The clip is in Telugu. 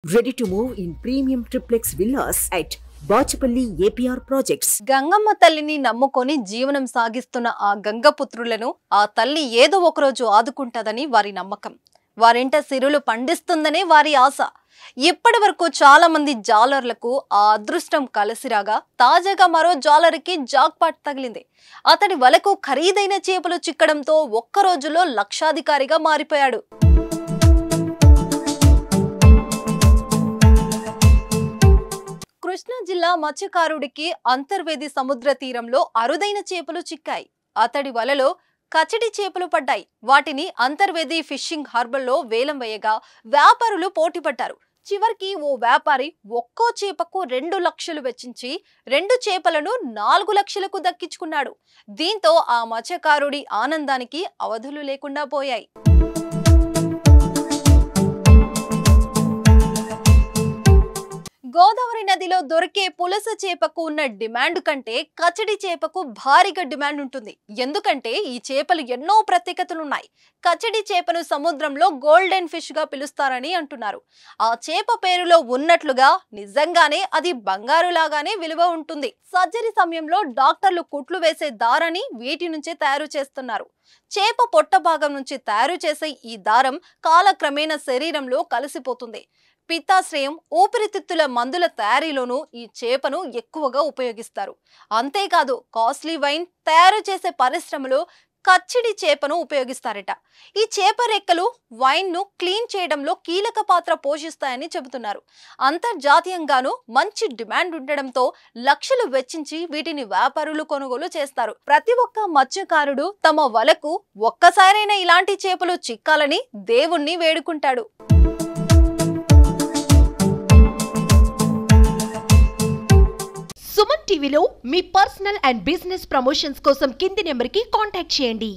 Ready to move in premium triplex villas at Bachapalli APR Projects. Gangamma తల్లిని నమ్ముకొని జీవనం సాగిస్తున్న ఆ గంగపుత్రులను ఆ తల్లి ఏదో ఒకరోజు ఆదుకుంటదని వారి నమ్మకం. వారింట సిరులు పండిస్తుందనే వారి ఆశ. ఇప్పటి వరకు చాలా మంది జాలర్లకు ఆ అదృష్టం కలిసిరాగా తాజాగా మరో జాలర్కి జాక్పాట్ తగిలింది. అతడి వలకు ఖరీదైన చేపలు చిక్కడంతో ఒక్క రోజులో లక్షాధికారిగా మారిపోయాడు. కృష్ణా జిల్లా మత్స్యకారుడికి అంతర్వేది సముద్ర తీరంలో అరుదైన చేపలు చిక్కాయి. అతడి వలలో కచడి చేపలు పడ్డాయి. వాటిని అంతర్వేది ఫిషింగ్ హార్బర్లో వేలం వేయగా వ్యాపారులు పోటీపడ్డారు. చివరికి ఓ వ్యాపారి ఒక్కో చేపకు 2 లక్షలు వెచ్చించి 2 చేపలను 4 లక్షలకు దక్కించుకున్నాడు. దీంతో ఆ మత్స్యకారుడి ఆనందానికి అవధులు లేకుండా పోయాయి. గోదావరి నదిలో దొరికే పులస చేపకు ఉన్న డిమాండ్ కంటే కచడి చేపకు భారీగా డిమాండ్ ఉంటుంది. ఎందుకంటే ఈ చేపలు ఎన్నో ప్రత్యేకతలున్నాయి. కచడి చేపను సముద్రంలో గోల్డెన్ ఫిష్ గా పిలుస్తారని అంటున్నారు. ఆ చేప పేరులో ఉన్నట్లుగా నిజంగానే అది బంగారు లాగానే విలువ ఉంటుంది. సర్జరీ సమయంలో డాక్టర్లు కుట్లు వేసే దారాన్ని వీటి నుంచే తయారు చేస్తున్నారు. చేప పొట్ట భాగం నుంచి తయారు చేసే ఈ దారం కాలక్రమేణా శరీరంలో కలిసిపోతుంది. పిత్తాశ్రయం, ఊపిరితిత్తుల మందుల తయారీలోనూ ఈ చేపను ఎక్కువగా ఉపయోగిస్తారు. అంతేకాదు కాస్ట్లీ వైన్ తయారు చేసే పరిశ్రమలో కచ్చిడి చేపను ఉపయోగిస్తారట. ఈ చేప రెక్కలు వైన్ ను క్లీన్ చేయడంలో కీలక పాత్ర పోషిస్తాయని చెబుతున్నారు. అంతర్జాతీయంగానూ మంచి డిమాండ్ ఉండడంతో లక్షలు వెచ్చించి వీటిని వ్యాపారులు కొనుగోలు చేస్తారు. ప్రతి ఒక్క మత్స్యకారుడు తమ వలకు ఒక్కసారైనా ఇలాంటి చేపలు చిక్కాలని దేవుణ్ణి వేడుకుంటాడు. సుమన్ టీవీలో మీ పర్సనల్ అండ్ బిజినెస్ ప్రమోషన్స్ కోసం కింది నెంబర్కి కాంటాక్ట్ చేయండి.